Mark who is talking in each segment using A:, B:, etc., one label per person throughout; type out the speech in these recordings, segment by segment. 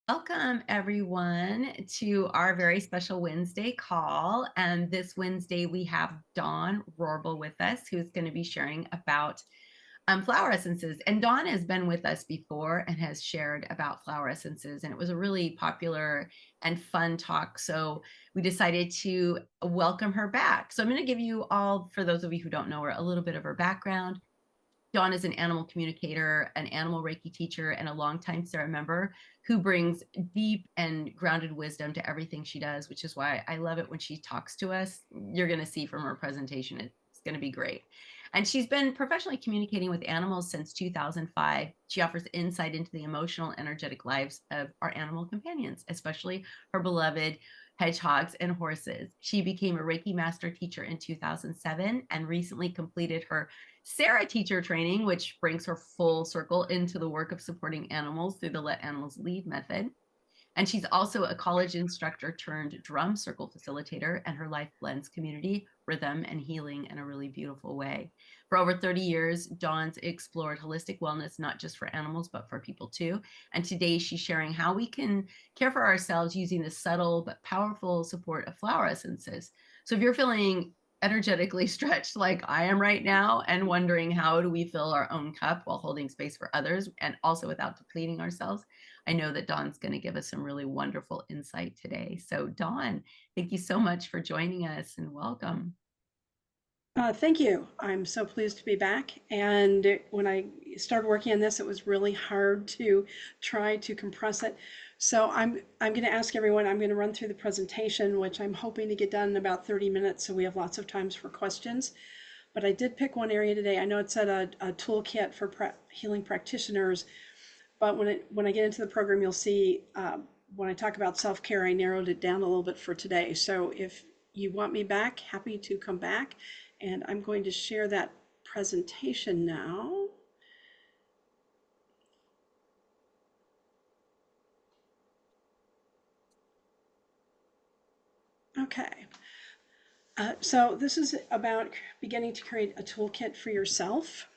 A: Welcome, everyone, to our very special Wednesday call. And this Wednesday, we have Dawn Wrobel with us, who's going to be sharing about flower essences. And Dawn has been with us before and has shared about flower essences. And it was a really popular and fun talk. So we decided to welcome her back. So I'm going to give you all, for those of you who don't know her, a little bit of her background. Dawn is an animal communicator, an animal Reiki teacher, and a longtime SARA member who brings deep and grounded wisdom to everything she does, which is why I love it when she talks to us. You're going to see from her presentation, it's going to be great. And she's been professionally communicating with animals since 2005. She offers insight into the emotional, energetic lives of our animal companions, especially her beloved hedgehogs and horses. She became a Reiki master teacher in 2007 and recently completed her SARA teacher training, which brings her full circle into the work of supporting animals through the Let Animals Lead method. And she's also a college instructor turned drum circle facilitator, and her life blends community, rhythm, and healing in a really beautiful way. For over 30 years, Dawn's explored holistic wellness, not just for animals, but for people too. And today she's sharing how we can care for ourselves using the subtle but powerful support of flower essences. So if you're feeling energetically stretched like I am right now and wondering how do we fill our own cup while holding space for others and also without depleting ourselves, I know that Dawn's going to give us some really wonderful insight today. So Dawn, thank you so much for joining us and welcome.
B: Thank you. I'm so pleased to be back. And when I started working on this, it was really hard to try to compress it. So I'm going to ask everyone. I'm going to run through the presentation, which I'm hoping to get done in about 30 minutes, so we have lots of times for questions. But I did pick one area today. I know it said a toolkit for healing practitioners, but when I get into the program, you'll see when I talk about self-care, I narrowed it down a little bit for today. So if you want me back, happy to come back. And I'm going to share that presentation now. Okay. So this is about beginning to create a toolkit for yourself.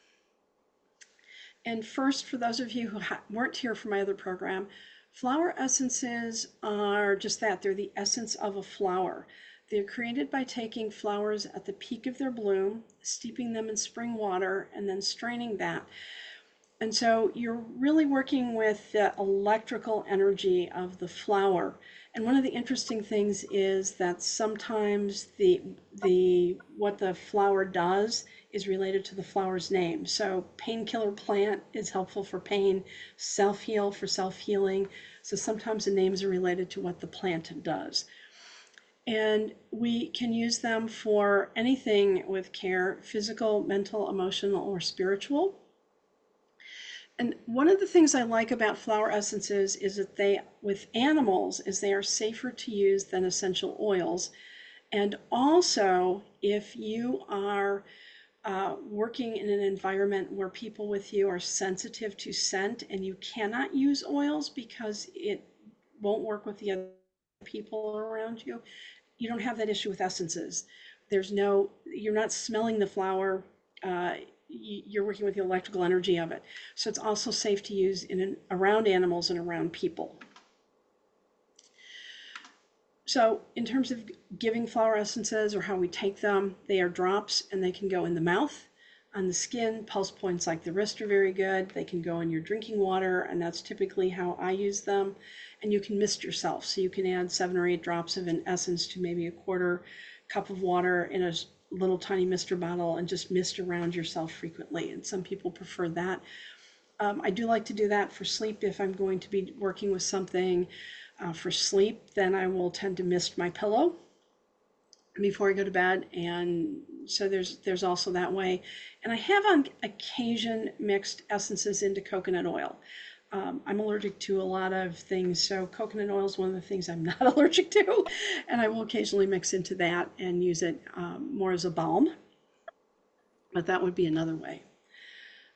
B: And first, for those of you who weren't here for my other program, flower essences are just that. They're the essence of a flower. They're created by taking flowers at the peak of their bloom, steeping them in spring water, and then straining that. And so you're really working with the electrical energy of the flower. And one of the interesting things is that sometimes the what the flower does is related to the flower's name. So painkiller plant is helpful for pain, self-heal for self-healing. So sometimes the names are related to what the plant does. And we can use them for anything with care, physical, mental, emotional, or spiritual. And one of the things I like about flower essences is that with animals, is they are safer to use than essential oils. And also, if you are working in an environment where people with you are sensitive to scent and you cannot use oils because it won't work with the other people around you, you don't have that issue with essences. You're not smelling the flower. Uh, you're working with the electrical energy of it. So it's also safe to use around animals and around people. So in terms of giving flower essences or how we take them, they are drops and they can go in the mouth, on the skin. Pulse points like the wrist are very good. They can go in your drinking water, and that's typically how I use them. And you can mist yourself. So you can add 7 or 8 drops of an essence to maybe a quarter cup of water in a little tiny mister bottle and just mist around yourself frequently. And some people prefer that. I do like to do that for sleep. If I'm going to be working with something for sleep, then I will tend to mist my pillow before I go to bed. And so there's also that way. And I have on occasion mixed essences into coconut oil. I'm allergic to a lot of things, so coconut oil is one of the things I'm not allergic to, and I will occasionally mix into that and use it more as a balm, but that would be another way.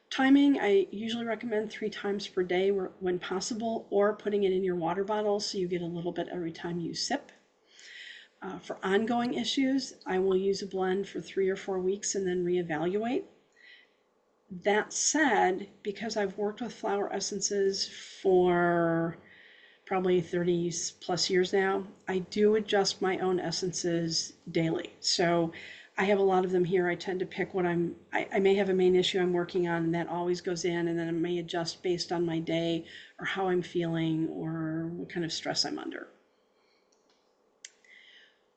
B: Timing, I usually recommend 3 times per day when possible, or putting it in your water bottle so you get a little bit every time you sip. For ongoing issues, I will use a blend for 3 or 4 weeks and then reevaluate. That said, because I've worked with flower essences for probably 30 plus years now, I do adjust my own essences daily. So I have a lot of them here. I tend to pick what I may have a main issue I'm working on, and that always goes in, and then I may adjust based on my day or how I'm feeling or what kind of stress I'm under.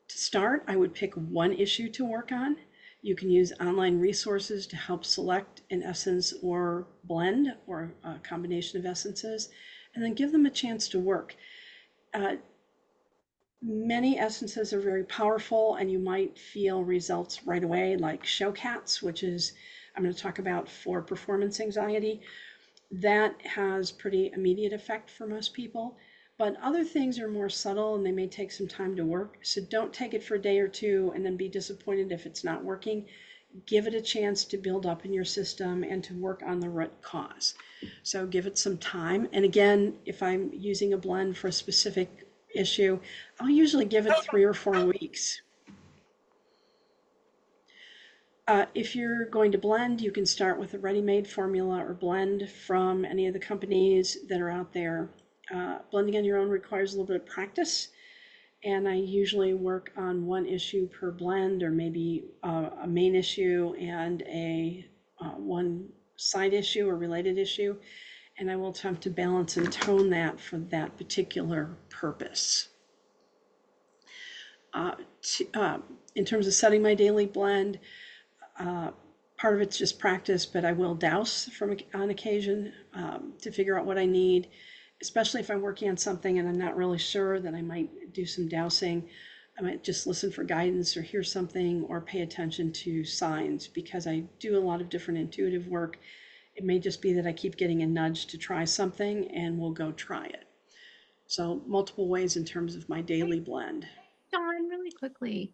B: To start, I would pick one issue to work on. You can use online resources to help select an essence or blend or a combination of essences, and then give them a chance to work. Uh, Many essences are very powerful, and you might feel results right away, like show cats, which is I'm going to talk about for performance anxiety. That has pretty immediate effect for most people. But other things are more subtle and they may take some time to work. So don't take it for a day or two and then be disappointed if it's not working. Give it a chance to build up in your system and to work on the root cause. So give it some time. And again, if I'm using a blend for a specific issue, I'll usually give it 3 or 4 weeks. If you're going to blend, you can start with a ready-made formula or blend from any of the companies that are out there. Blending on your own requires a little bit of practice, and I usually work on one issue per blend, or maybe a main issue and a one side issue or related issue, and I will attempt to balance and tone that for that particular purpose. In terms of setting my daily blend, part of it's just practice, but I will douse on occasion to figure out what I need, especially if I'm working on something and I'm not really sure, then I might do some dousing. I might just listen for guidance or hear something or pay attention to signs, because I do a lot of different intuitive work. It may just be that I keep getting a nudge to try something and we'll go try it. So multiple ways in terms of my daily blend.
A: Dawn, really quickly,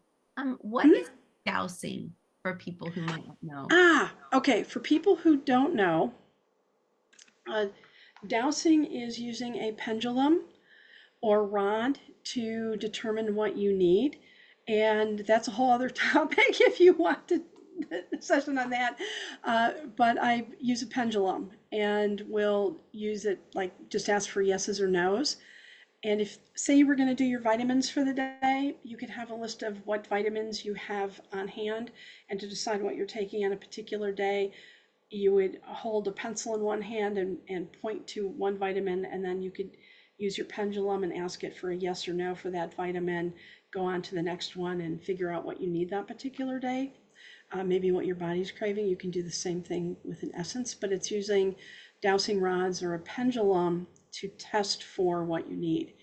A: what
B: Hmm?
A: is dowsing for people who might not know?
B: Okay. For people who don't know, uh, dowsing is using a pendulum or rod to determine what you need. And that's a whole other topic if you want to session on that. But I use a pendulum and will use it, like just ask for yeses or nos. And if, say, you were going to do your vitamins for the day, you could have a list of what vitamins you have on hand. And to decide what you're taking on a particular day, you would hold a pencil in one hand and point to one vitamin, and then you could use your pendulum and ask it for a yes or no for that vitamin, go on to the next one and figure out what you need that particular day. Maybe what your body's craving. You can do the same thing with an essence, but it's using dowsing rods or a pendulum to test for what you need.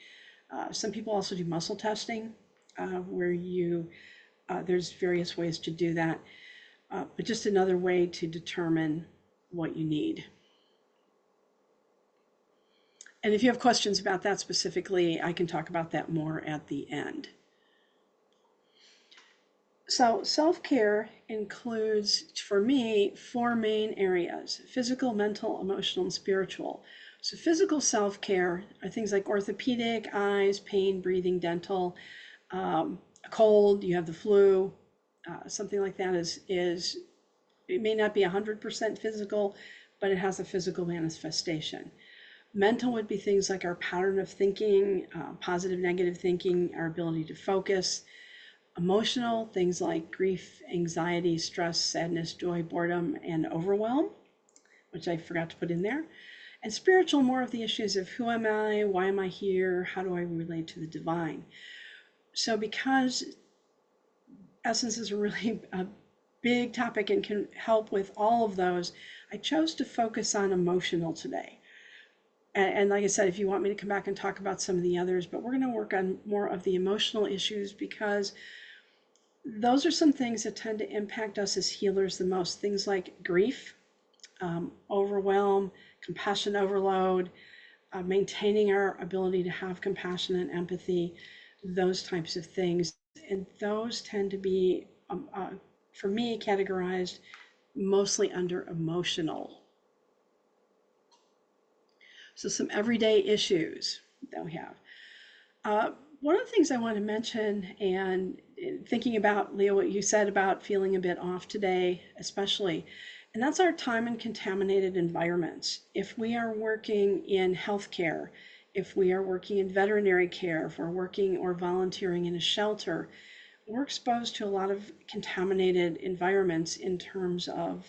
B: Some people also do muscle testing, where there's various ways to do that, but just another way to determine what you need. And if you have questions about that specifically, I can talk about that more at the end. So self-care includes, for me, 4 main areas: physical, mental, emotional, and spiritual. So physical self-care are things like orthopedic, eyes, pain, breathing, dental, a cold, you have the flu, something like that is it may not be 100% physical, but it has a physical manifestation. Mental would be things like our pattern of thinking, positive, negative thinking, our ability to focus. Emotional, things like grief, anxiety, stress, sadness, joy, boredom, and overwhelm, which I forgot to put in there. And spiritual, more of the issues of who am I, why am I here, how do I relate to the divine. So because essence is a really big topic and can help with all of those, I chose to focus on emotional today. And like I said, if you want me to come back and talk about some of the others, but we're going to work on more of the emotional issues, because those are some things that tend to impact us as healers the most. Things like grief, overwhelm, compassion overload, maintaining our ability to have compassion and empathy, those types of things. And those tend to be, for me, categorized mostly under emotional. So some everyday issues that we have. One of the things I want to mention, and thinking about, Leah, what you said about feeling a bit off today, especially, and that's our time in contaminated environments. If we are working in healthcare, if we are working in veterinary care, if we're working or volunteering in a shelter, we're exposed to a lot of contaminated environments in terms of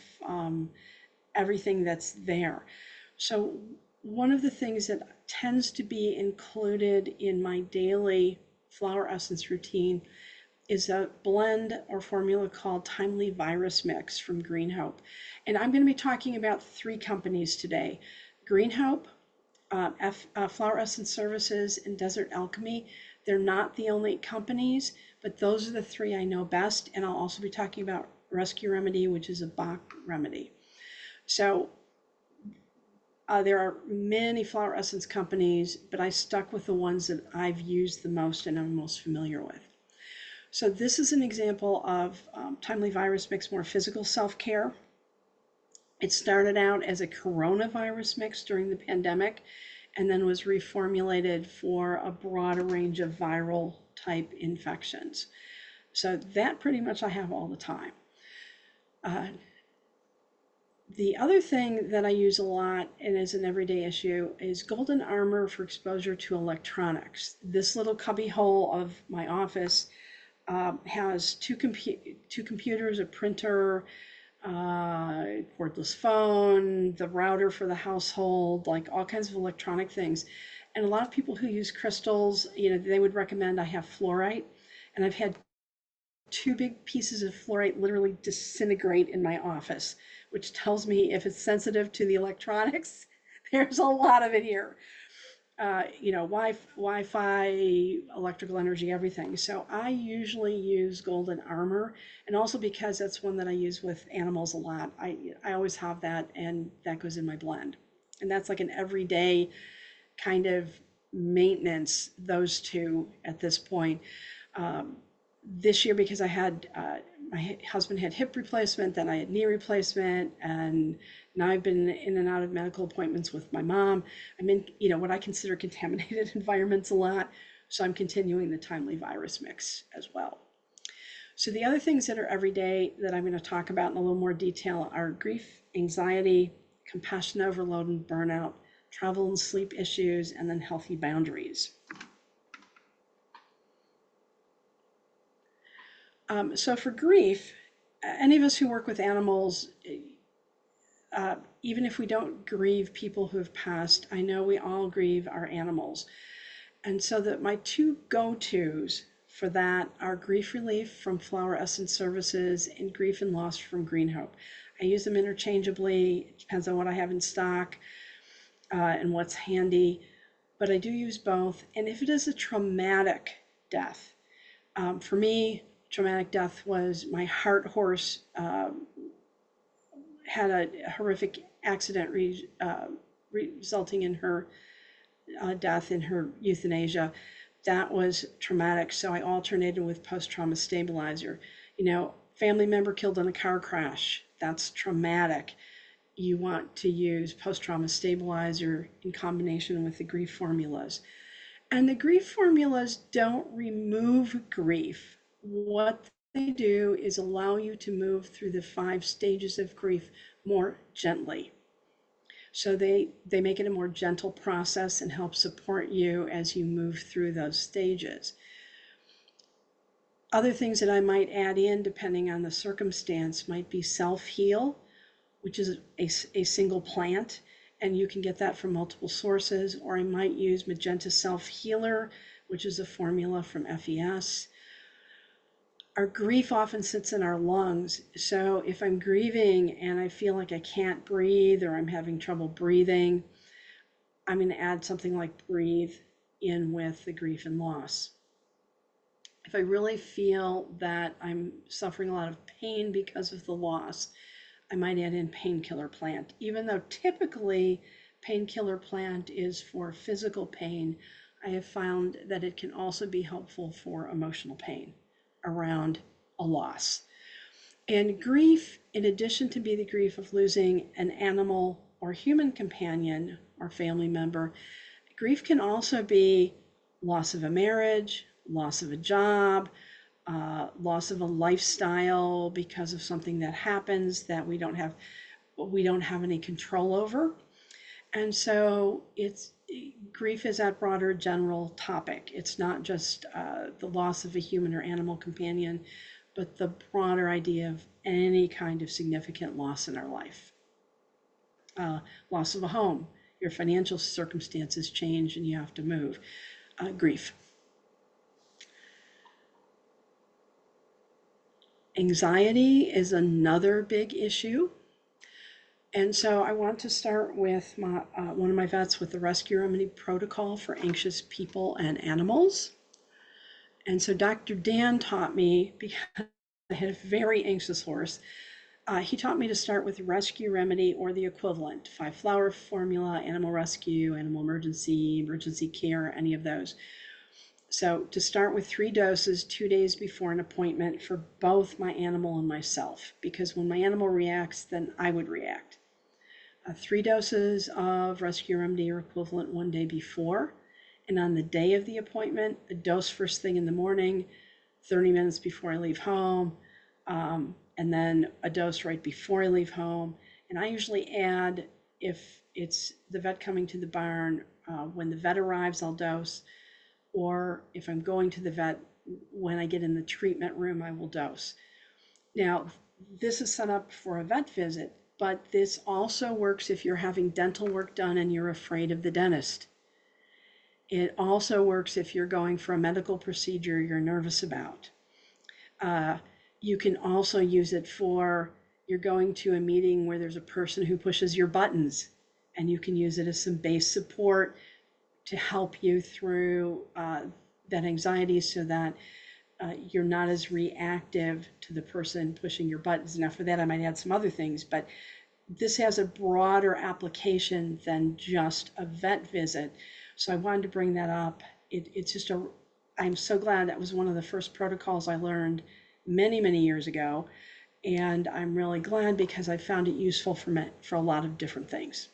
B: everything that's there. So one of the things that tends to be included in my daily flower essence routine is a blend or formula called Timely Virus Mix from Green Hope. And I'm going to be talking about 3 companies today: Green Hope, Flower Essence Services, and Desert Alchemy. They're not the only companies, but those are the 3 I know best. And I'll also be talking about Rescue Remedy, which is a Bach remedy. So there are many flower essence companies, but I stuck with the ones that I've used the most and I'm most familiar with. So this is an example of Timely Virus Mix, more physical self-care. It started out as a coronavirus mix during the pandemic and then was reformulated for a broader range of viral type infections. So that pretty much I have all the time. The other thing that I use a lot and is an everyday issue is golden armor for exposure to electronics. This little cubby hole of my office has two computers, a printer, cordless phone, the router for the household, like all kinds of electronic things. And a lot of people who use crystals, they would recommend I have fluorite. And I've had 2 big pieces of fluorite literally disintegrate in my office, which tells me if it's sensitive to the electronics, there's a lot of it here. Wi-Fi, electrical energy, everything. So I usually use golden armor, and also because that's one that I use with animals a lot. I always have that, and that goes in my blend. And that's like an everyday kind of maintenance, those 2 at this point. This year, because I had my husband had hip replacement, then I had knee replacement, and now I've been in and out of medical appointments with my mom. I'm in, what I consider contaminated environments a lot, so I'm continuing the Timely Virus Mix as well. So the other things that are everyday that I'm going to talk about in a little more detail are grief, anxiety, compassion overload and burnout, travel and sleep issues, and then healthy boundaries. So for grief, any of us who work with animals, even if we don't grieve people who have passed, I know we all grieve our animals. And so that my 2 go-tos for that are grief relief from Flower Essence Services and grief and loss from Green Hope. I use them interchangeably. It depends on what I have in stock and what's handy, but I do use both. And if it is a traumatic death, for me, traumatic death was my heart horse had a horrific accident resulting in her death, in her euthanasia. That was traumatic, so I alternated with post-trauma stabilizer. Family member killed in a car crash, that's traumatic. You want to use post-trauma stabilizer in combination with the grief formulas. And the grief formulas don't remove grief. What they do is allow you to move through the 5 stages of grief more gently. So they make it a more gentle process and help support you as you move through those stages. Other things that I might add in, depending on the circumstance, might be self-heal, which is a single plant, and you can get that from multiple sources, or I might use Magenta Self-Healer, which is a formula from FES. Our grief often sits in our lungs, so if I'm grieving and I feel like I can't breathe or I'm having trouble breathing, I'm going to add something like Breathe in with the grief and loss. If I really feel that I'm suffering a lot of pain because of the loss, I might add in Painkiller Plant. Even though typically Painkiller Plant is for physical pain, I have found that it can also be helpful for emotional pain around a loss. And grief, in addition to be the grief of losing an animal or human companion or family member, grief can also be loss of a marriage, loss of a job, loss of a lifestyle because of something that happens that we don't have any control over. And so grief is that broader general topic. It's not just the loss of a human or animal companion, but the broader idea of any kind of significant loss in our life. Loss of a home, your financial circumstances change and you have to move. Grief. Anxiety is another big issue. And so I want to start with one of my vets with the rescue remedy protocol for anxious people and animals. And so Dr. Dan taught me, because I had a very anxious horse, he taught me to start with rescue remedy or the equivalent, 5-flower formula, animal rescue, animal emergency care, any of those. So to start with 3 doses 2 days before an appointment for both my animal and myself, because when my animal reacts, then I would react. 3 doses of rescue remedy or equivalent 1 day before, and on the day of the appointment, a dose first thing in the morning, 30 minutes before I leave home, and then a dose right before I leave home. And I usually add, if it's the vet coming to the barn, when the vet arrives, I'll dose, or if I'm going to the vet, when I get in the treatment room, I will dose. Now, this is set up for a vet visit, but this also works if you're having dental work done and you're afraid of the dentist. It also works if you're going for a medical procedure you're nervous about. You can also use it for, you're going to a meeting where there's a person who pushes your buttons, and you can use it as some base support to help you through that anxiety, so that you're not as reactive to the person pushing your buttons. Now for that, I might add some other things, but this has a broader application than just a vet visit. So I wanted to bring that up. It's just I'm so glad that was one of the first protocols I learned many, many years ago. And I'm really glad because I found it useful for a lot of different things.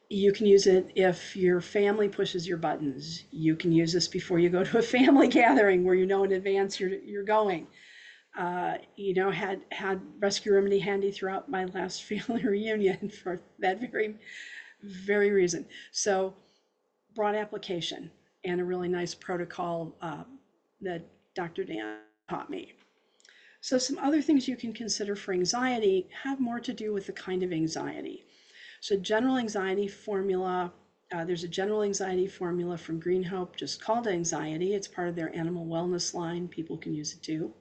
B: You can use it if your family pushes your buttons. You can use this before you go to a family gathering where you know in advance you're going. Had rescue remedy handy throughout my last family reunion for that very, very reason. So broad application and a really nice protocol that Dr. Dan taught me. So some other things you can consider for anxiety have more to do with the kind of anxiety. So general anxiety formula, there's a general anxiety formula from Green Hope just called Anxiety. It's part of their animal wellness line. People can use it too.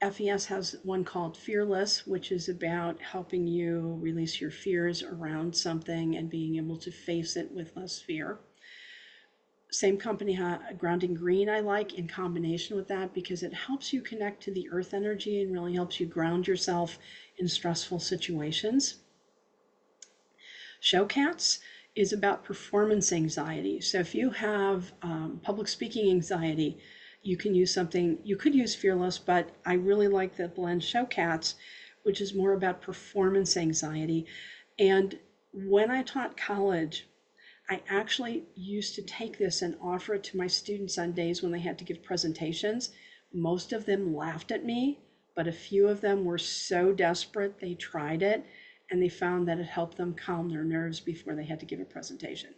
B: FES has one called Fearless, which is about helping you release your fears around something and being able to face it with less fear. Same company, Grounding Green, I like in combination with that because it helps you connect to the earth energy and really helps you ground yourself in stressful situations. Showcats is about performance anxiety. So if you have public speaking anxiety, you can use something, you could use Fearless, but I really like the blend Showcats, which is more about performance anxiety. And when I taught college, I actually used to take this and offer it to my students on days when they had to give presentations. Most of them laughed at me, but a few of them were so desperate they tried it, and they found that it helped them calm their nerves before they had to give a presentation.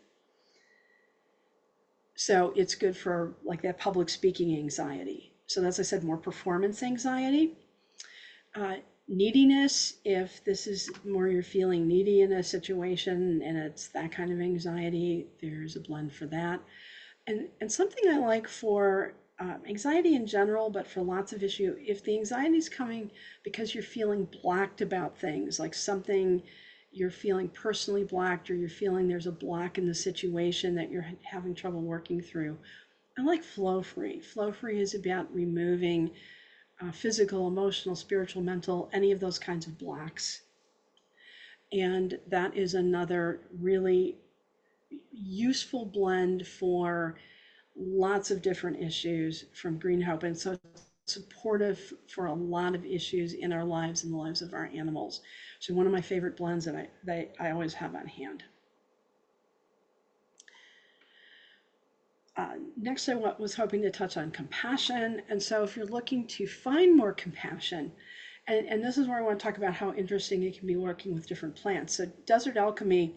B: So it's good for like that public speaking anxiety. So as I said, more performance anxiety. Neediness, if this is more you're feeling needy in a situation and it's that kind of anxiety, there's a blend for that. And something I like for anxiety in general, but for lots of issue, if the anxiety is coming because you're feeling blocked about things, like something you're feeling personally blocked, or you're feeling there's a block in the situation that you're having trouble working through, I like Flow Free. Flow Free is about removing physical, emotional, spiritual, mental, any of those kinds of blocks. And that is another really useful blend for lots of different issues from Green Hope. And so supportive for a lot of issues in our lives and the lives of our animals. So one of my favorite blends that I always have on hand. Next, I was hoping to touch on compassion. And so if you're looking to find more compassion, and this is where I want to talk about how interesting it can be working with different plants. So Desert Alchemy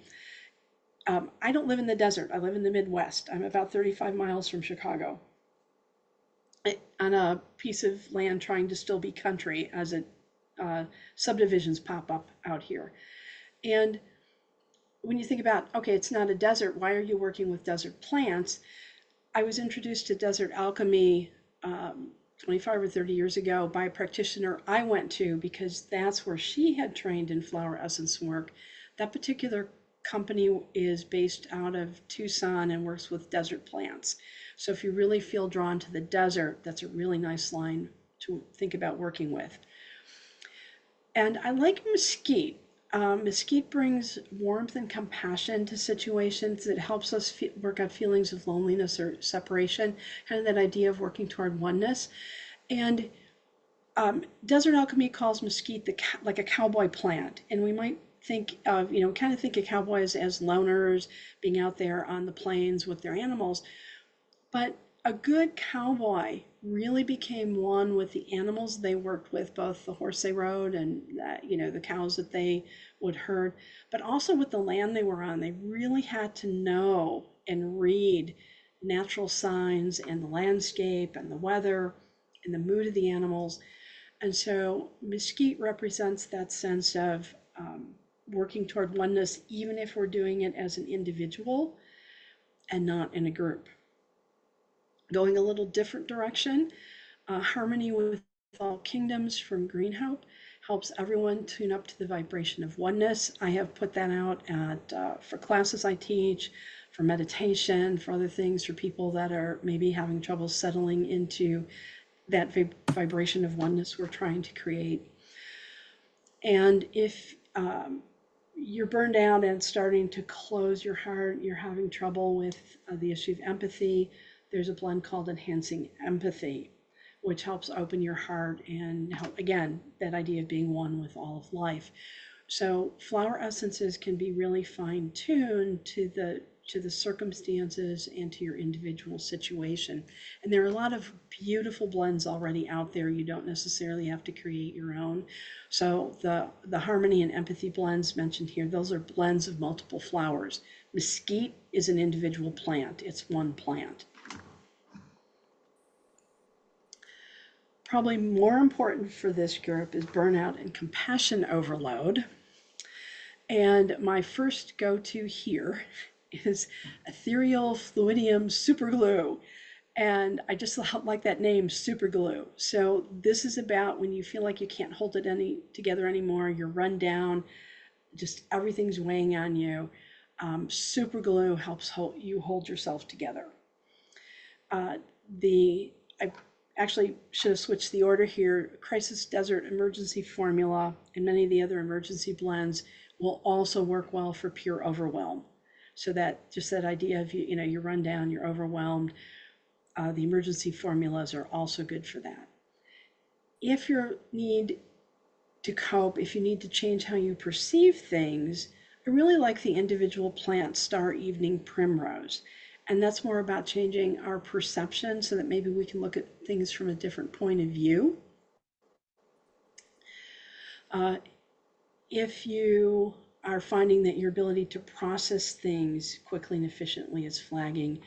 B: I don't live in the desert. I live in the Midwest. I'm about 35 miles from Chicago, on a piece of land trying to still be country as it subdivisions pop up out here. And when you think about, okay, it's not a desert, why are you working with desert plants? I was introduced to desert alchemy 25 or 30 years ago by a practitioner I went to because that's where she had trained in flower essence work. That particular company is based out of Tucson and works with desert plants. So if you really feel drawn to the desert, that's a really nice line to think about working with. And I like mesquite. Mesquite brings warmth and compassion to situations. It helps us work out feelings of loneliness or separation, kind of that idea of working toward oneness. And desert alchemy calls mesquite like a cowboy plant. And we might think of, kind of think of cowboys as loners being out there on the plains with their animals. But a good cowboy really became one with the animals they worked with, both the horse they rode and the cows that they would herd, but also with the land they were on. They really had to know and read natural signs and the landscape and the weather and the mood of the animals. And so mesquite represents that sense of working toward oneness, even if we're doing it as an individual and not in a group. Going a little different direction, harmony with all kingdoms from Green Hope helps everyone tune up to the vibration of oneness. I have put that out for classes I teach, for meditation, for other things, for people that are maybe having trouble settling into that vibration of oneness we're trying to create. And if you're burned out and starting to close your heart, you're having trouble with the issue of empathy, there's a blend called Enhancing Empathy, which helps open your heart and help, again, that idea of being one with all of life. So flower essences can be really fine-tuned to the circumstances and to your individual situation. And there are a lot of beautiful blends already out there. You don't necessarily have to create your own. So the harmony and empathy blends mentioned here, those are blends of multiple flowers. Mesquite is an individual plant. It's one plant. Probably more important for this group is burnout and compassion overload. And my first go-to here is ethereal fluidium superglue. And I just like that name, superglue. So this is about when you feel like you can't hold it together anymore, you're run down, just everything's weighing on you. Superglue helps you hold yourself together. I actually should have switched the order here. Crisis Desert Emergency Formula and many of the other emergency blends will also work well for pure overwhelm. So that just that idea of you're run down, you're overwhelmed. The emergency formulas are also good for that. If you need to cope, if you need to change how you perceive things, I really like the individual plant Star Evening Primrose. And that's more about changing our perception so that maybe we can look at things from a different point of view. If you are finding that your ability to process things quickly and efficiently is flagging,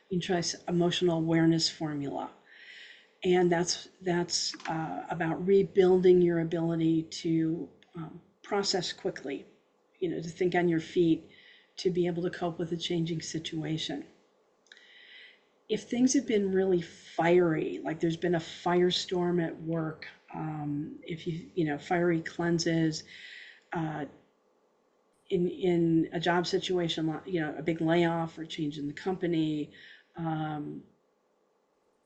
B: you can try emotional awareness formula. And that's about rebuilding your ability to process quickly, to think on your feet, to be able to cope with a changing situation. If things have been really fiery, like there's been a firestorm at work, if fiery cleanses, in a job situation, a big layoff or change in the company,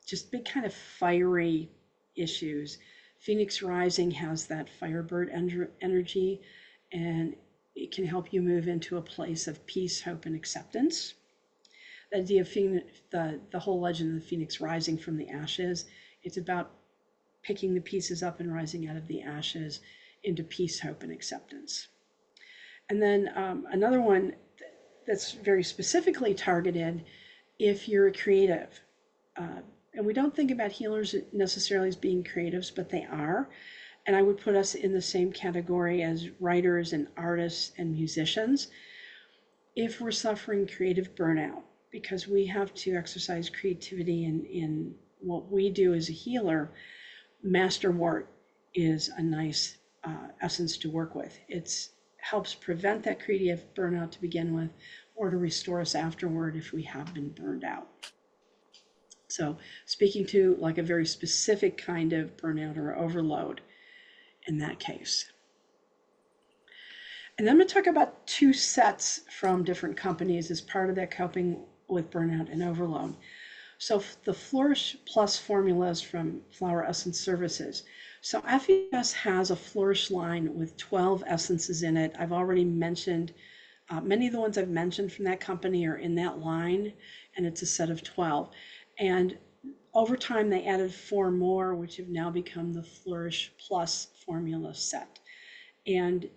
B: just big kind of fiery issues. Phoenix Rising has that Firebird energy, and it can help you move into a place of peace, hope, and acceptance. The idea of the whole legend of the Phoenix rising from the ashes, it's about picking the pieces up and rising out of the ashes into peace, hope, and acceptance. And then another one that's very specifically targeted if you're a creative. And we don't think about healers necessarily as being creatives, but they are. And I would put us in the same category as writers and artists and musicians. if we're suffering creative burnout, because we have to exercise creativity in what we do as a healer, Masterwort is a nice essence to work with. It helps prevent that creative burnout to begin with, or to restore us afterward if we have been burned out. So, speaking to like a very specific kind of burnout or overload in that case. And then I'm going to talk about two sets from different companies as part of that coping with burnout and overload. So the Flourish Plus formulas from Flower Essence Services. So FES has a Flourish line with 12 essences in it. I've already mentioned, many of the ones I've mentioned from that company are in that line, and it's a set of 12. And over time, they added 4 more, which have now become the Flourish Plus formula set. And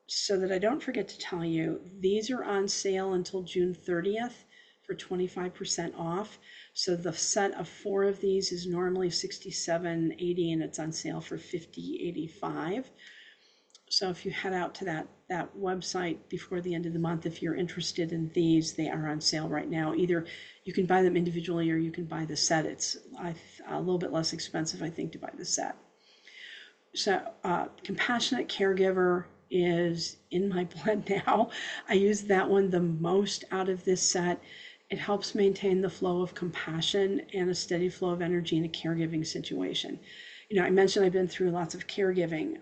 B: so that I don't forget to tell you, these are on sale until June 30th for 25% off. So the set of 4 of these is normally $67.80 and it's on sale for $50.85. So if you head out to that website before the end of the month, if you're interested in these, they are on sale right now. Either you can buy them individually or you can buy the set. It's a little bit less expensive, I think, to buy the set. So Compassionate Caregiver is in my blend now. I use that one the most out of this set. It helps maintain the flow of compassion and a steady flow of energy in a caregiving situation. I mentioned I've been through lots of caregiving.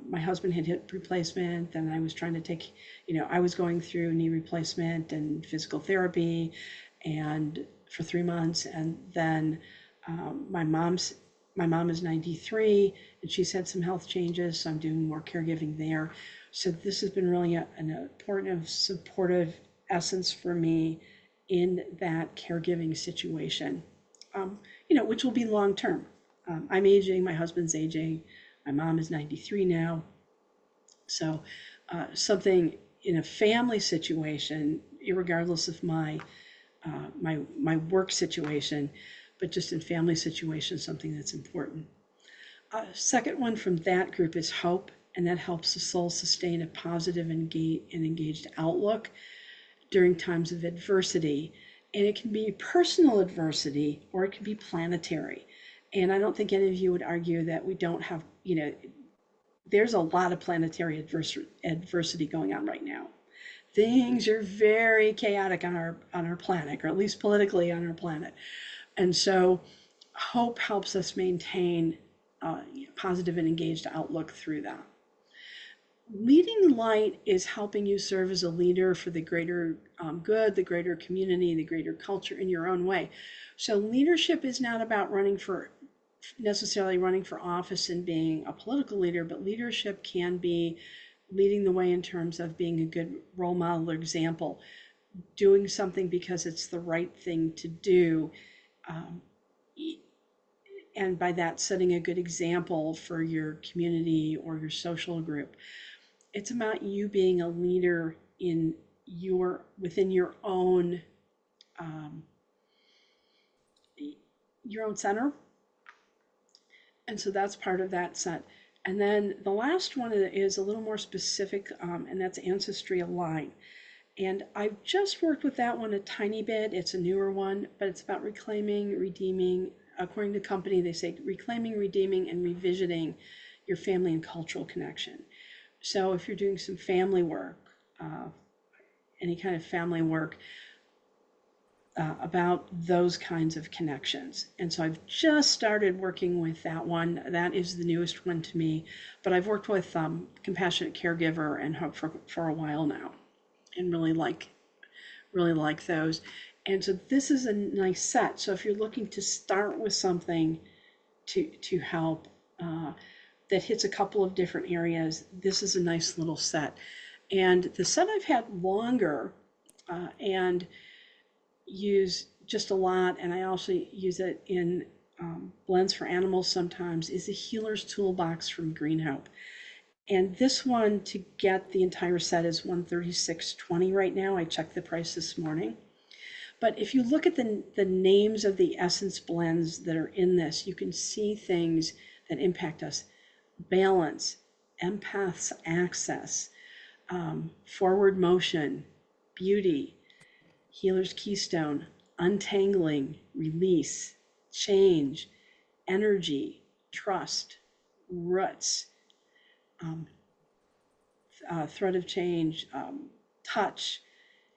B: My husband had hip replacement, and I was trying to take, I was going through knee replacement and physical therapy, and for 3 months, and then my mom is 93, and she's had some health changes, so I'm doing more caregiving there. So this has been really an important, supportive essence for me in that caregiving situation, which will be long term. I'm aging, my husband's aging, my mom is 93 now. So something in a family situation, regardless of my work situation, but just in family situations, something that's important. Second one from that group is hope, and that helps the soul sustain a positive and engaged outlook during times of adversity. And it can be personal adversity or it can be planetary. And I don't think any of you would argue that we don't have, there's a lot of planetary adversity going on right now. Things are very chaotic on our planet, or at least politically on our planet. And so hope helps us maintain a positive and engaged outlook through that. Leading light is helping you serve as a leader for the greater good, the greater community, the greater culture in your own way. So leadership is not about necessarily running for office and being a political leader, but leadership can be leading the way in terms of being a good role model or example, doing something because it's the right thing to do, and by that setting a good example for your community or your social group. It's about you being a leader within your own center. And so that's part of that set. And then the last one is a little more specific, and that's Ancestry Align. And I've just worked with that one a tiny bit. It's a newer one, but it's about reclaiming, redeeming. According to the company, they say reclaiming, redeeming, and revisiting your family and cultural connection. So if you're doing some family work, any kind of family work, about those kinds of connections. And so I've just started working with that one. That is the newest one to me, but I've worked with Compassionate Caregiver and Hope for a while now, and really like those. And so this is a nice set. So if you're looking to start with something to help that hits a couple of different areas, this is a nice little set. And the set I've had longer and use just a lot, and I also use it in blends for animals sometimes, is the Healer's Toolbox from Green Hope. And this one, to get the entire set, is $136.20 right now. I checked the price this morning. But if you look at the names of the essence blends that are in this, you can see things that impact us. Balance, empath's access, forward motion, beauty, healer's keystone, untangling, release, change, energy, trust, roots, um, thread of change, touch,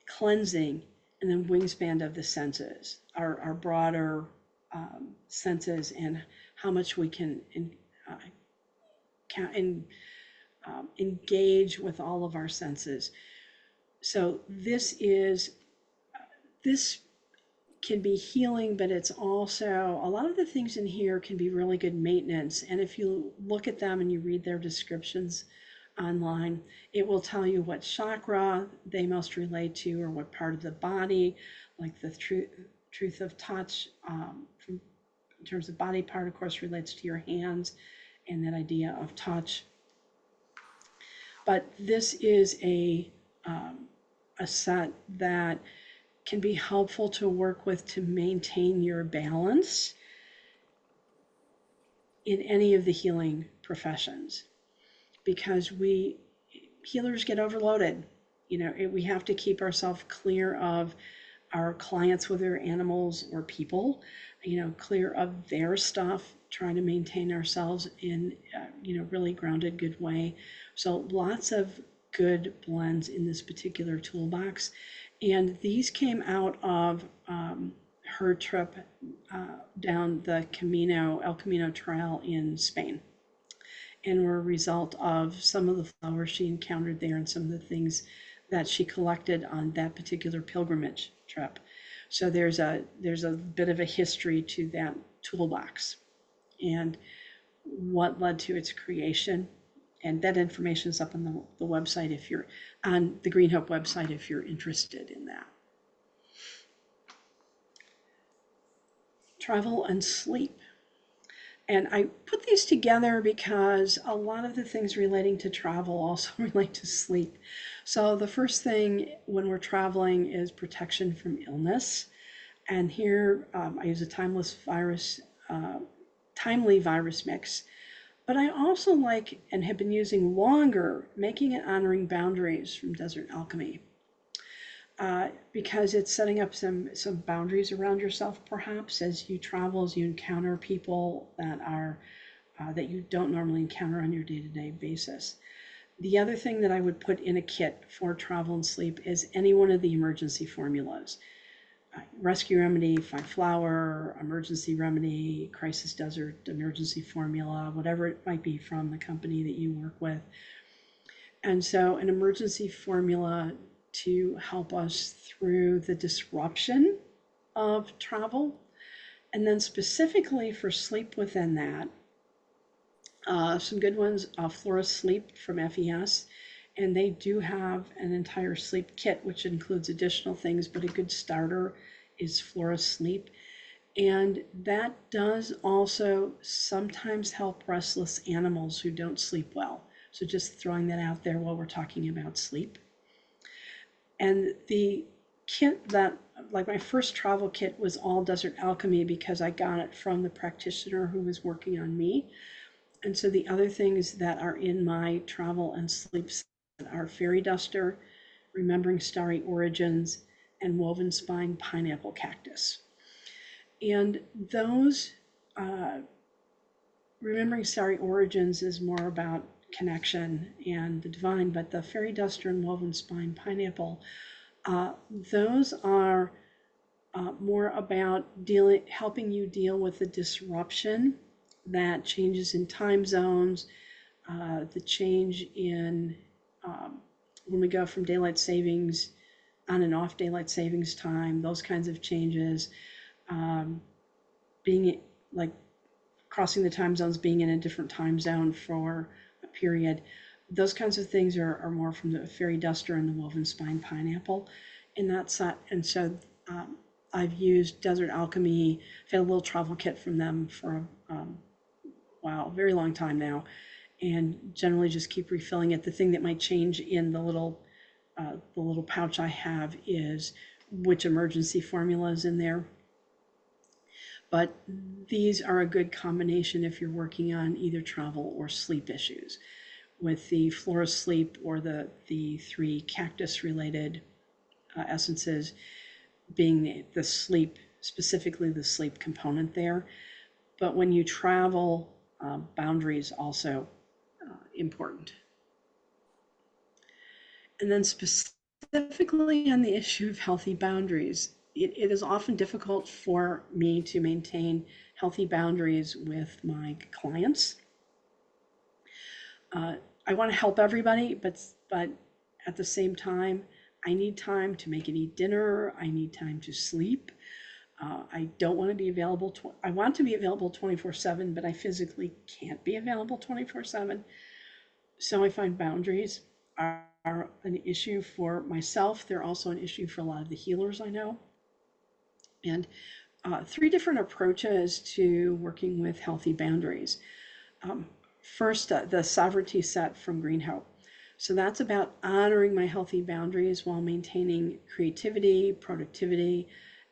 B: cleansing, and then wingspan of the senses, our broader senses, and how much we can uh, engage with all of our senses. So this can be healing, but it's also a lot of the things in here can be really good maintenance. And if you look at them and you read their descriptions online, it will tell you what chakra they most relate to, or what part of the body, like the truth of touch, from, in terms of body part, of course, relates to your hands and that idea of touch. But this is a set that can be helpful to work with to maintain your balance in any of the healing professions, because healers get overloaded. We have to keep ourselves clear of our clients, whether animals or people, clear of their stuff, trying to maintain ourselves in really grounded, good way. So lots of good blends in this particular toolbox. And these came out of her trip down the El Camino Trail in Spain, and were a result of some of the flowers she encountered there and some of the things that she collected on that particular pilgrimage trip. So there's a bit of a history to that toolbox and what led to its creation. And that information is up on the website, if you're on the Green Hope website, if you're interested in that. Travel and sleep. And I put these together because a lot of the things relating to travel also relate to sleep. So the first thing when we're traveling is protection from illness. And here I use a timely virus mix. But I also like, and have been using longer, Making and Honoring Boundaries from Desert Alchemy. Because it's setting up some boundaries around yourself, perhaps, as you travel, as you encounter people that you don't normally encounter on your day-to-day basis. The other thing that I would put in a kit for travel and sleep is any one of the emergency formulas. Rescue Remedy, 5-flower, Emergency Remedy, Crisis Desert Emergency Formula, whatever it might be from the company that you work with. And so an emergency formula to help us through the disruption of travel. And then specifically for sleep within that, some good ones, Flora Sleep from FES. And they do have an entire sleep kit, which includes additional things, but a good starter is Flora Sleep. And that does also sometimes help restless animals who don't sleep well. So just throwing that out there while we're talking about sleep. And the kit that, like my first travel kit, was all Desert Alchemy because I got it from the practitioner who was working on me. And so the other things that are in my travel and sleep set are Fairy Duster, Remembering Starry Origins, and Woven Spine Pineapple Cactus. And those, Remembering Starry Origins is more about connection and the divine, but the Fairy Duster and Woven Spine Pineapple, those are more about helping you deal with the disruption that changes in time zones, the change in when we go from daylight savings on and off daylight savings time, those kinds of changes, being like crossing the time zones, being in a different time zone for a period. Those kinds of things are more from the Fairy Duster and the Woven Spine Pineapple in that set. And so I've used Desert Alchemy. I've had a little travel kit from them for a very long time now, and generally just keep refilling it. The thing that might change in the little pouch I have is which emergency formula is in there. But these are a good combination if you're working on either travel or sleep issues. With the Flora Sleep or the 3 cactus related essences being the sleep, specifically the sleep component there. But when you travel, boundaries also important. And then specifically on the issue of healthy boundaries, it is often difficult for me to maintain healthy boundaries with my clients. I want to help everybody, but at the same time, I need time to make and eat dinner. I need time to sleep. I don't want to be available. I want to be available 24/7, but I physically can't be available 24/7. So I find boundaries are an issue for myself. They're also an issue for a lot of the healers I know. And three different approaches to working with healthy boundaries. First, the sovereignty set from Green Hope. So that's about honoring my healthy boundaries while maintaining creativity, productivity,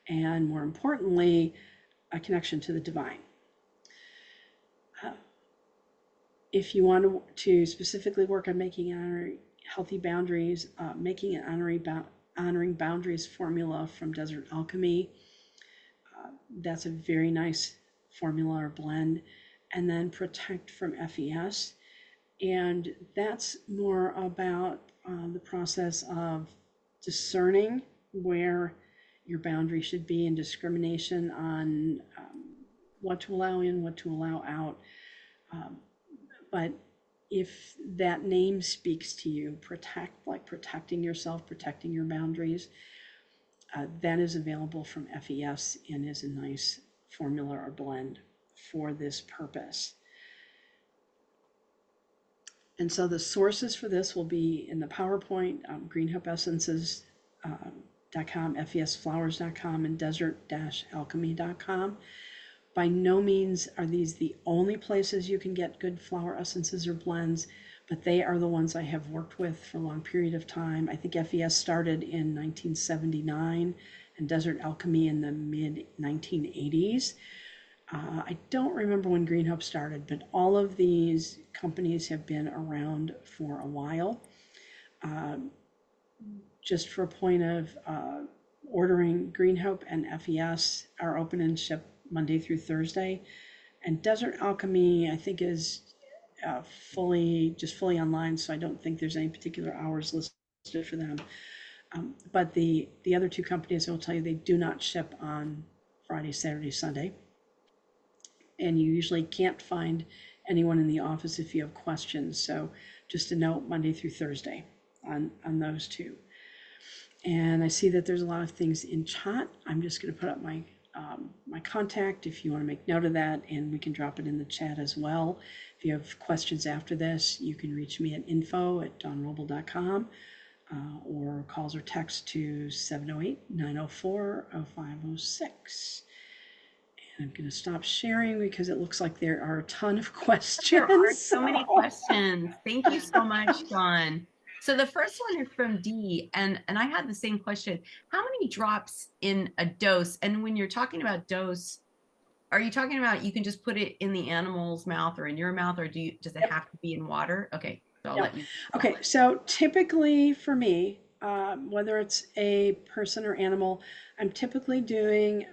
B: and more importantly, a connection to the divine. If you want to specifically work on making healthy boundaries, making an honoring boundaries formula from Desert Alchemy, that's a very nice formula or blend. And then protect from FES. And that's more about the process of discerning where your boundary should be and discrimination on what to allow in, what to allow out. But if that name speaks to you, protect, like protecting yourself, protecting your boundaries, that is available from FES and is a nice formula or blend for this purpose. And so the sources for this will be in the PowerPoint, greenhopeessences.com, fesflowers.com, and desert-alchemy.com. By no means are these the only places you can get good flower essences or blends, but they are the ones I have worked with for a long period of time. I think FES started in 1979 and Desert Alchemy in the mid 1980s. I don't remember when Green Hope started, but all of these companies have been around for a while. Just for a point of ordering, Green Hope and FES are open and ship Monday through Thursday. And Desert Alchemy, I think, is fully online, so I don't think there's any particular hours listed for them. But the other two companies, I will tell you, they do not ship on Friday, Saturday, Sunday. And you usually can't find anyone in the office if you have questions. So just a note, Monday through Thursday on those two. And I see that there's a lot of things in chat. I'm just going to put up my contact if you want to make note of that, and we can drop it in the chat as well. If you have questions after this, you can reach me at info@dawnwrobel.com or calls or text to 708-904-0506. I'm going to stop sharing because it looks like there are a ton of questions.
A: There are so many questions. Thank you so much, Dawn. So the first one is from D, and I had the same question. How many drops in a dose? And when you're talking about dose, are you talking about you can just put it in the animal's mouth or in your mouth, or does it have to be in water? Okay, so I'll let you.
B: Okay, so typically for me, whether it's a person or animal, I'm typically doing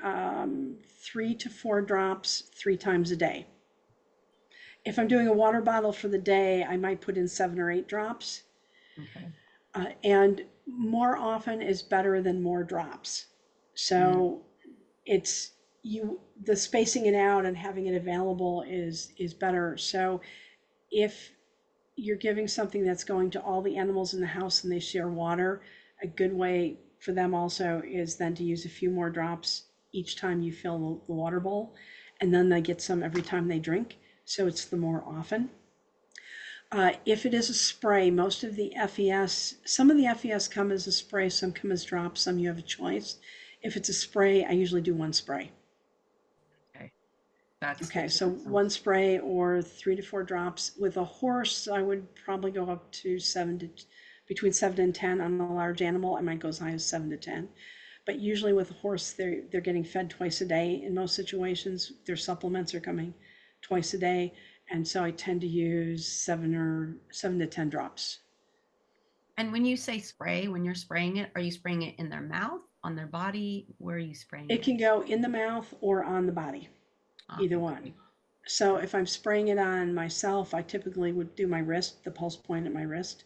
B: 3 to 4 drops 3 times a day. If I'm doing a water bottle for the day, I might put in 7 or 8 drops.
A: Okay.
B: And more often is better than more drops. So it's the spacing it out and having it available is better. So if you're giving something that's going to all the animals in the house and they share water, a good way for them also is then to use a few more drops each time you fill the water bowl, and then they get some every time they drink. So it's the more often. If it is a spray, most of the FES, some of the FES come as a spray, some come as drops, some you have a choice. If it's a spray, I usually do 1 spray.
A: Okay.
B: Okay, so 1 spray or 3 to 4 drops. With a horse, I would probably go up to between 7 and 10. On a large animal, I might go as high as 7 to 10. But usually with a horse, they're getting fed twice a day in most situations. Their supplements are coming twice a day. And so I tend to use 7 to 10 drops.
A: And when you say spray, when you're spraying it, are you spraying it in their mouth, on their body? Where are you spraying
B: It
A: it?
B: can go in the mouth or on the body, either
A: Okay,
B: one.
A: great.
B: So if I'm spraying it on myself, I typically would do my wrist, the pulse point at my wrist.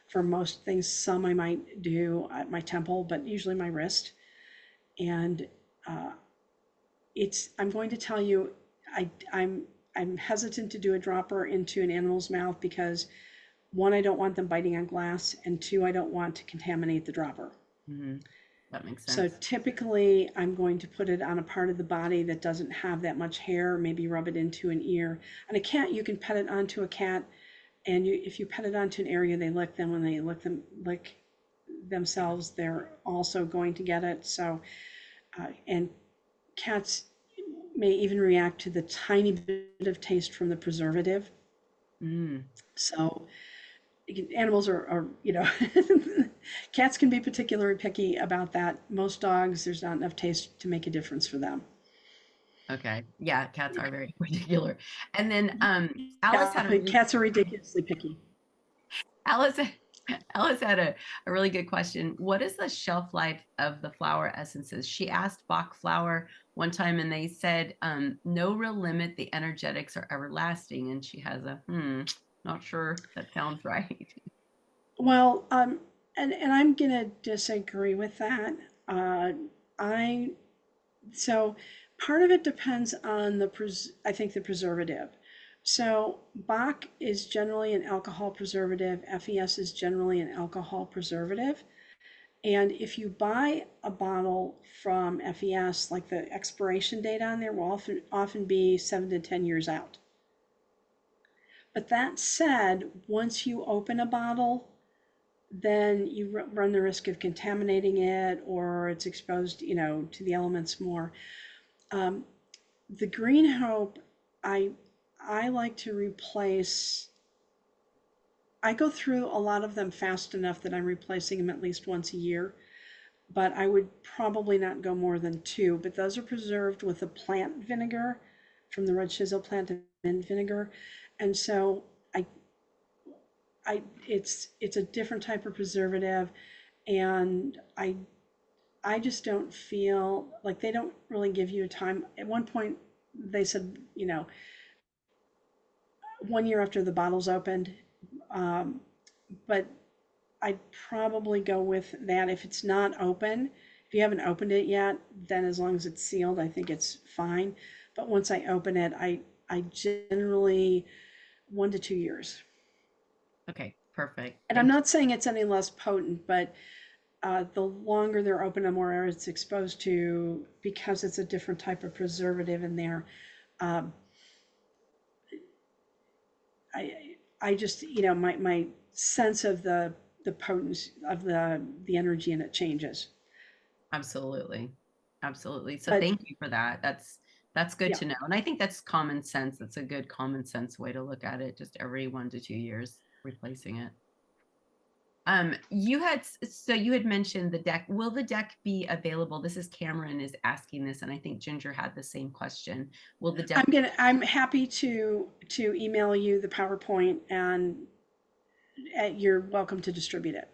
B: For most things, some I might do at my temple, but usually my wrist. And uh, I'm going to tell you, I'm hesitant to do a dropper into an animal's mouth because one, I don't want them biting on glass, and two, I don't want to contaminate the dropper.
A: Hmm. That makes
B: So
A: sense.
B: typically, I'm going to put it on a part of the body that doesn't have that much hair, maybe rub it into an ear. And a cat, you can pet it onto a cat, and if you pet it onto an area they lick, then when they lick themselves, they're also going to get it. So, and cats may even react to the tiny bit of taste from the preservative.
A: Mm.
B: So animals are cats can be particularly picky about that. Most dogs, there's not enough taste to make a difference for them.
A: Okay. Yeah, cats are very particular. And then Alice
B: Yeah,
A: had a really
B: cats are ridiculously picky.
A: Alice Alice had a really good question. What is the shelf life of the flower essences? She asked Bach flower one time and they said, no real limit. The energetics are everlasting. And she has a not sure that sounds right.
B: Well, and I'm gonna disagree with that. Uh, I so part of it depends on I think the preservative. So Bach is generally an alcohol preservative. FES is generally an alcohol preservative. And if you buy a bottle from FES, like the expiration date on there will often be 7 to 10 years out. But that said, once you open a bottle, then you run the risk of contaminating it or it's exposed, to the elements more. Um, the Green Hope, I I like to replace. I go through a lot of them fast enough that I'm replacing them at least once a year, but I would probably not go more than two. But those are preserved with a plant vinegar from the red chisel plant and mint vinegar, and so I it's a different type of preservative, and I just don't feel like they don't really give you a time. At one point, they said, 1 year after the bottle's opened, um, but I'd probably go with that. If it's not open, if you haven't opened it yet, then as long as it's sealed, I think it's fine. But once I open it, I generally 1 to 2 years.
A: Okay, perfect.
B: And I'm
A: Thank you.
B: not saying it's any less potent, but the longer they're open, the more air it's exposed to because it's a different type of preservative in there. Um, I just, my sense of the potency of the energy in it changes.
A: Absolutely. Absolutely. So
B: But
A: thank you for that. That's good
B: yeah,
A: to know. And I think that's common sense. That's a good common sense way to look at it. Just every 1 to 2 years replacing it. You had mentioned the deck. Will the deck be available? This is Cameron is asking this, and I think Ginger had the same question. Will the deck
B: I'm happy to email you the PowerPoint and you're welcome to distribute it.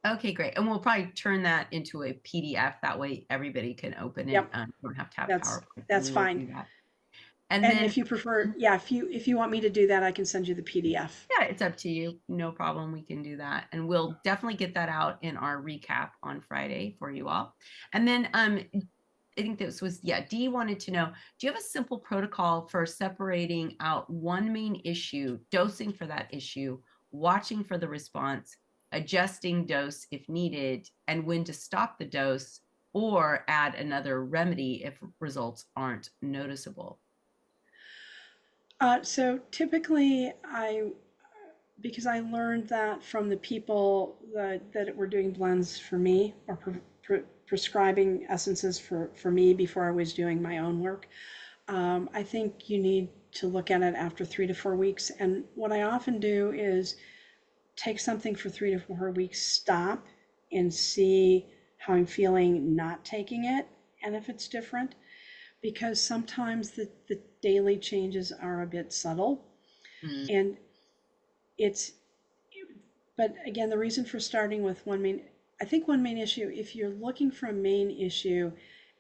A: Okay, great. And we'll probably turn that into a PDF. That way everybody can open it.
B: Yep,
A: You don't have to have
B: that's
A: PowerPoint, and
B: that's
A: we will
B: fine.
A: do that. And
B: And
A: then
B: if you prefer, yeah, if you want me to do that, I can send you the PDF.
A: yeah, it's up to you. No problem. We can do that. And we'll definitely get that out in our recap on Friday for you all. And then I think this was, yeah, Dee wanted to know, do you have a simple protocol for separating out one main issue, dosing for that issue, watching for the response, adjusting dose if needed, and when to stop the dose or add another remedy if results aren't noticeable?
B: So typically, because I learned that from the people that were doing blends for me or prescribing essences for me before I was doing my own work. I think you need to look at it after 3 to 4 weeks. And what I often do is take something for 3 to 4 weeks, stop and see how I'm feeling not taking it and if it's different. Because sometimes the daily changes are a bit subtle
A: Mm,
B: and it's But again, the reason for starting with I think one main issue, if you're looking for a main issue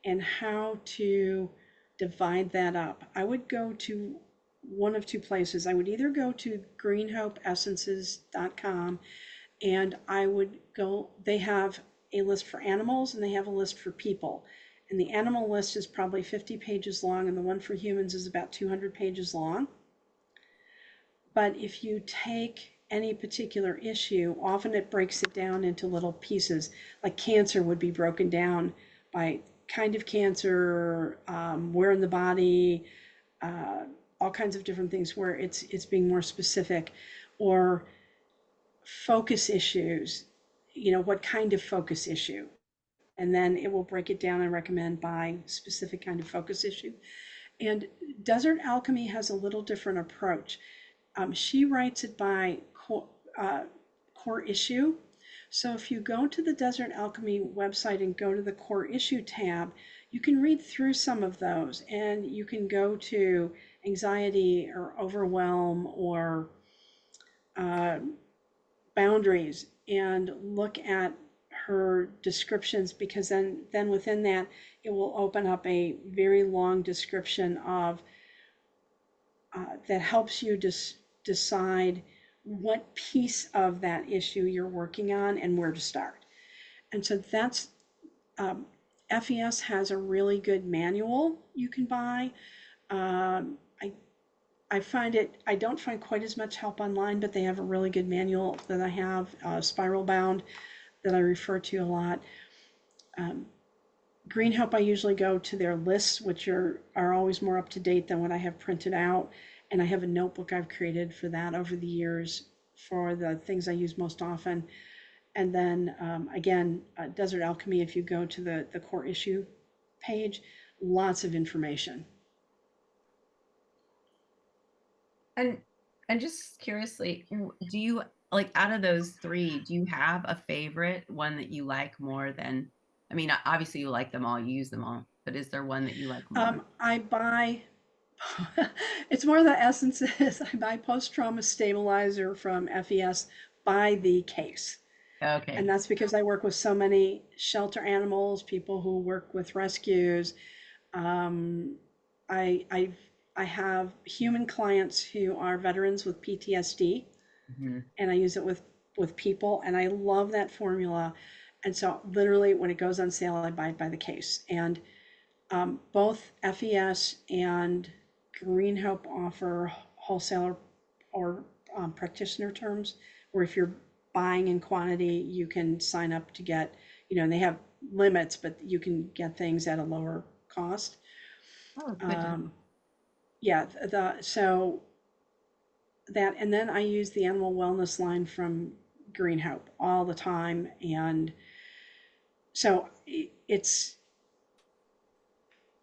B: and how to divide that up, I would go to one of two places. I would either go to greenhopeessences.com, and I would go, they have a list for animals and they have a list for people. And the animal list is probably 50 pages long, and the one for humans is about 200 pages long. But if you take any particular issue, often it breaks it down into little pieces. Like cancer would be broken down by kind of cancer, where in the body, all kinds of different things where it's being more specific. Or focus issues, what kind of focus issue. And then it will break it down and recommend by specific kind of focus issue. And Desert Alchemy has a little different approach. She writes it by core issue. So if you go to the Desert Alchemy website and go to the core issue tab, you can read through some of those, and you can go to anxiety or overwhelm or boundaries and look at her descriptions, because then within that it will open up a very long description of that helps you decide what piece of that issue you're working on and where to start. And so that's FES has a really good manual you can buy. I don't find quite as much help online, but they have a really good manual that I have, spiral bound, that I refer to a lot. Green Hope, I usually go to their lists, which are always more up to date than what I have printed out. And I have a notebook I've created for that over the years for the things I use most often. And then again, Desert Alchemy, if you go to the core issue page, lots of information.
A: And just curiously, do you like, out of those three, do you have a favorite one that you like more than, I mean, obviously you like them all, you use them all, but is there one that you like more?
B: I buy, it's more the essences. I buy post-trauma stabilizer from FES by the case. And
A: Okay.
B: that's because I work with so many shelter animals, people who work with rescues. Um, I, I, I have human clients who are veterans with PTSD,
A: Mhm.
B: and I use it with people, and I love that formula. And so literally when it goes on sale, I buy it by the case. And both FES and Green Hope offer wholesaler or practitioner terms, where if you're buying in quantity, you can sign up to get, and they have limits, but you can get things at a lower cost.
A: Oh, good to know.
B: Um, yeah, so that, and then I use the animal wellness line from Green Hope all the time. And so it's,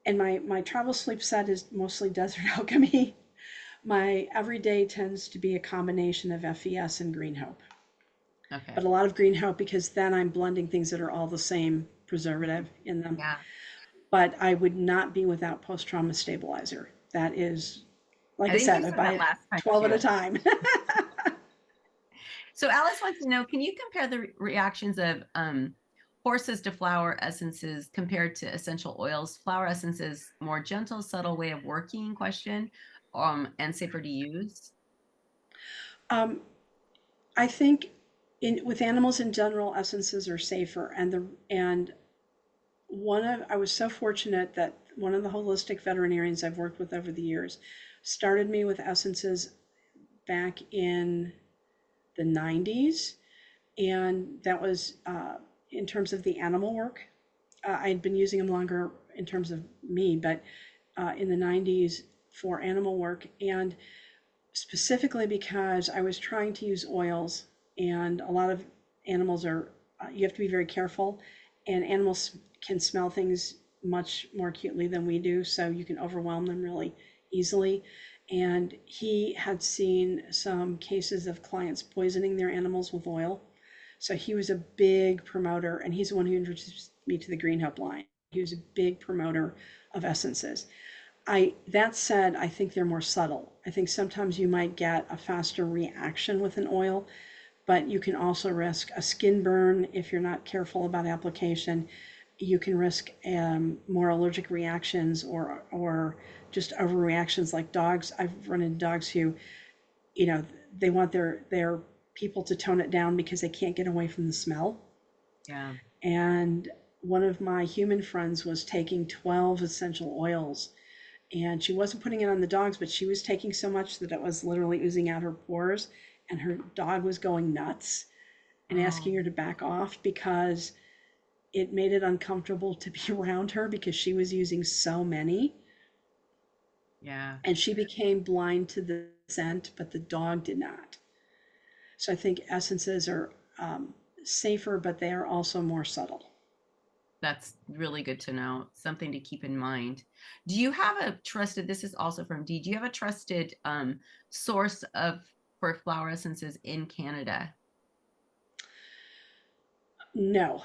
B: and my travel sleep set is mostly Desert Alchemy. My everyday tends to be a combination of FES and Green Hope,
A: Okay.
B: but a lot of Green Hope because then I'm blending things that are all the same preservative in them.
A: Yeah.
B: But I would not be without post trauma stabilizer. That is, like
A: I
B: I
A: think you
B: said, I
A: said
B: buy
A: that
B: it
A: last time
B: 12 at a
A: too.
B: time.
A: So Alice wants to know, can you compare the reactions of horses to flower essences compared to essential oils? Flower essences, more gentle, subtle way of working, question, and safer to use.
B: um, I think with animals in general, essences are safer, and I was so fortunate that one of the holistic veterinarians I've worked with over the years started me with essences back in the 90s. And that was in terms of the animal work. I had been using them longer in terms of me, but in the 90s for animal work. And specifically because I was trying to use oils, and a lot of animals are, you have to be very careful, and animals can smell things much more acutely than we do, so you can overwhelm them really easily. And he had seen some cases of clients poisoning their animals with oil. So he was a big promoter, and he's the one who introduced me to the Green Hope line. He was a big promoter of essences. That said, I think they're more subtle. I think sometimes you might get a faster reaction with an oil, but you can also risk a skin burn if you're not careful about application. You can risk more allergic reactions or just overreactions like dogs. I've run into dogs who, you know, they want their people to tone it down because they can't get away from the smell.
A: Yeah.
B: And one of my human friends was taking 12 essential oils, and she wasn't putting it on the dogs, but she was taking so much that it was literally oozing out her pores, and her dog was going nuts and
A: Oh,
B: asking her to back off because it made it uncomfortable to be around her because she was using so many,
A: yeah.
B: and she became blind to the scent, but the dog did not. So I think essences are safer, but they are also more subtle.
A: That's really good to know. Something to keep in mind. Do you have a trusted, this is also from D, do you have a trusted source of for flower essences in Canada?
B: No.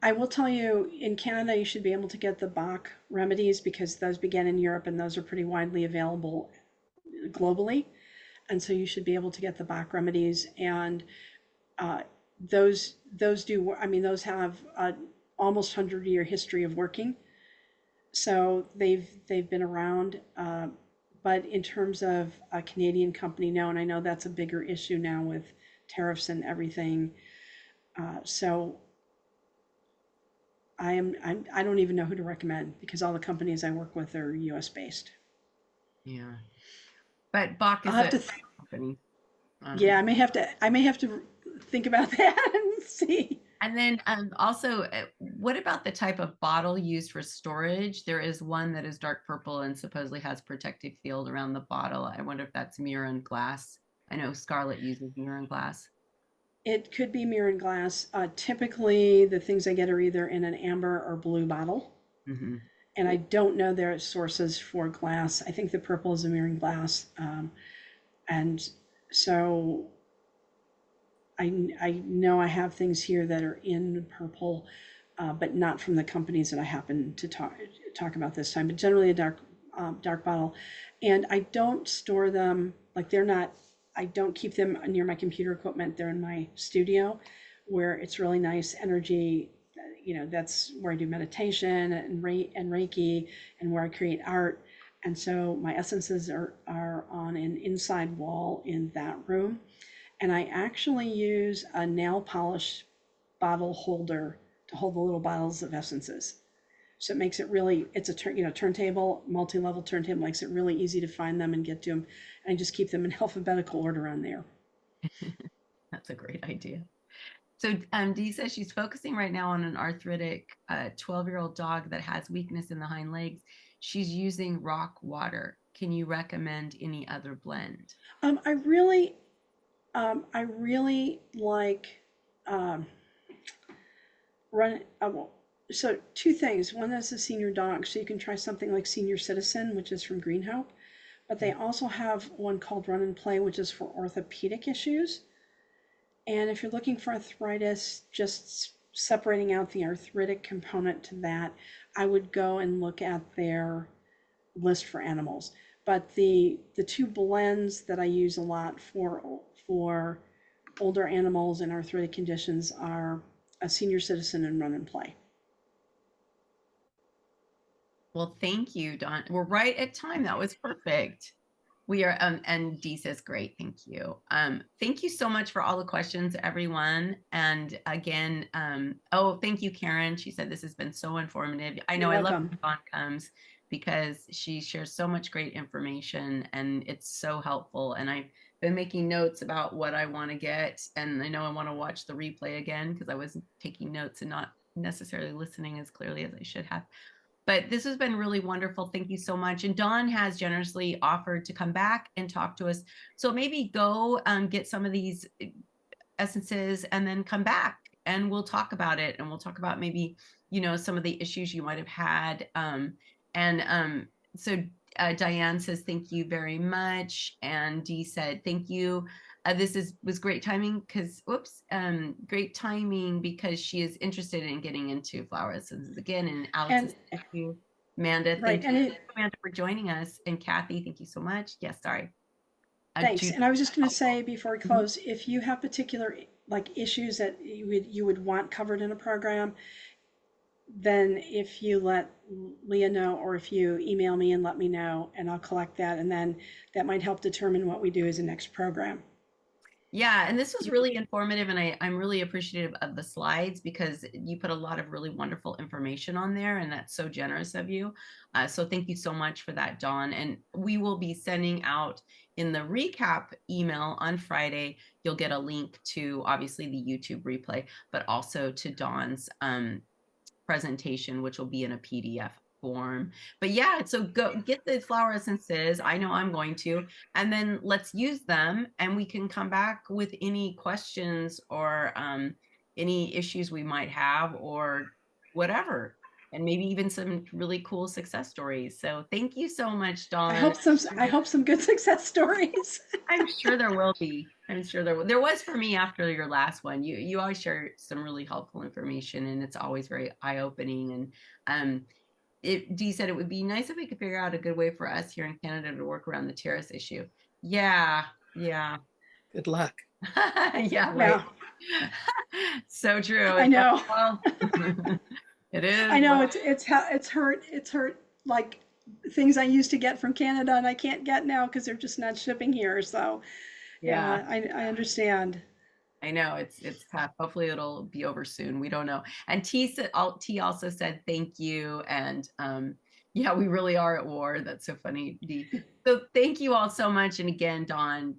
B: I will tell you, in Canada, you should be able to get the Bach remedies because those began in Europe and those are pretty widely available globally. And so you should be able to get the Bach remedies. And uh, those do, I mean, those have almost 100-year history of working. So they've been around. But in terms of a Canadian company, no, and I know that's a bigger issue now with tariffs and everything. So I don't even know who to recommend because all the companies I work with are US based.
A: Yeah. But Bach
B: I'll
A: is
B: have
A: a
B: to,
A: company.
B: yeah,
A: Um,
B: I may have to think about that and see.
A: and then also, what about the type of bottle used for storage? There is one that is dark purple and supposedly has protective field around the bottle. I wonder if that's mirror and glass. I know Scarlett uses mirror and glass.
B: It could be mirror and glass. Typically, the things I get are either in an amber or blue bottle,
A: Hmm.
B: and I don't know their sources for glass. I think the purple is a mirror and glass, and so I know I have things here that are in purple, but not from the companies that I happen to talk about this time. But generally a dark bottle, and I don't store them like they're not. I don't keep them near my computer equipment. They're in my studio, where it's really nice energy. You know, that's where I do meditation and Reiki, and where I create art. And so my essences are on an inside wall in that room, and I actually use a nail polish bottle holder to hold the little bottles of essences. So it makes it really, it's a turntable, multi-level turntable, makes it really easy to find them and get to them. And I just keep them in alphabetical order on there.
A: That's a great idea. So Dee says she's focusing right now on an arthritic 12-year-old dog that has weakness in the hind legs. She's using rock water. Can you recommend any other blend?
B: Um, I I really like um, run. Well, so two things. One is a senior dog, so you can try something like Senior Citizen, which is from Green Hope. But they also have one called Run and Play, which is for orthopedic issues. And if you're looking for arthritis, just separating out the arthritic component to that, I would go and look at their list for animals. But the two blends that I use a lot for older animals and arthritic conditions are a Senior Citizen and Run and Play.
A: Well, thank you, Dawn. We're right at time. That was perfect. We are, and Dee says, great, thank you. Thank you so much for all the questions, everyone. And again, oh, thank you, Karen. She said this has been so informative. I
B: You're
A: know I love
B: welcome.
A: when Dawn comes because she shares so much great information and it's so helpful. And I've been making notes about what I want to get. And I know I want to watch the replay again because I was taking notes and not necessarily listening as clearly as I should have. But this has been really wonderful. Thank you so much. And Dawn has generously offered to come back and talk to us. So maybe go get some of these essences and then come back and we'll talk about it. And we'll talk about maybe, some of the issues you might have had. So Diane says, thank you very much. And Dee said, thank you. This was great timing great timing because she is interested in getting into flower essences again. And Alex
B: And
A: says, thank you. Amanda,
B: right,
A: thank you,
B: and it
A: Amanda, for joining us. And Kathy, thank you so much. Yes, sorry.
B: Thanks.
A: to
B: And I was just going to say before we
A: Mhm.
B: close, if you have particular like issues that you would want covered in a program, then if you let Leah know, or if you email me and let me know, and I'll collect that, and then that might help determine what we do as a next program.
A: Yeah, and this was really informative, and I'm really appreciative of the slides because you put a lot of really wonderful information on there, and that's so generous of you. So thank you so much for that, Dawn. And we will be sending out in the recap email on Friday. You'll get a link to obviously the YouTube replay, but also to Dawn's presentation, which will be in a PDF form. But yeah, so go get the flower essences. I know I'm going to, and then let's use them, and we can come back with any questions or any issues we might have or whatever, and maybe even some really cool success stories. So thank you so much,
B: I
A: Dawn.
B: hope some I hope some good success stories.
A: I'm sure there will be. I'm sure there was for me after your last one. You always share some really helpful information, and it's always very eye opening. And Dee said it would be nice if we could figure out a good way for us here in Canada to work around the terrace issue. Yeah, yeah,
C: Good luck.
A: yeah, right.
B: Yeah,
A: So true.
B: I
A: It's like,
B: know.
A: well, it is.
B: I know
A: Well,
B: it's hurt like things I used to get from Canada and I can't get now because they're just not shipping here. So
A: yeah.
B: yeah, I understand.
A: I know it's tough. Hopefully it'll be over soon. We don't know. And T also said thank you. And yeah, we really are at war. That's so funny, D. So thank you all so much. And again, Dawn,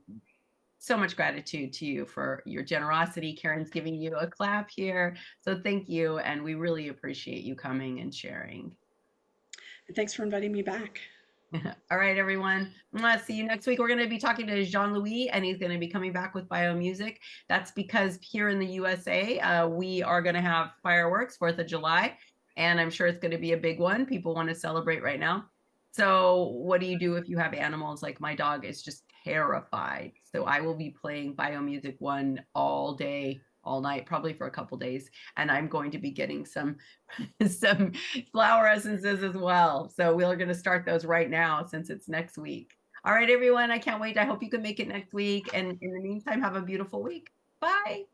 A: so much gratitude to you for your generosity. Karen's giving you a clap here. So thank you. And we really appreciate you coming and sharing.
B: And thanks for inviting me back.
A: All right, everyone. Mwah. See you next week. We're going to be talking to Jean-Louis, and he's going to be coming back with biomusic. That's because here in the USA, we are going to have fireworks, 4th of July, and I'm sure it's going to be a big one. People want to celebrate right now. So what do you do if you have animals? Like my dog is just terrified. So I will be playing biomusic one all day, all night, probably for a couple days. And I'm going to be getting some some flower essences as well. So we're going to start those right now since it's next week. All right, everyone. I can't wait. I hope you can make it next week. And in the meantime, have a beautiful week. Bye.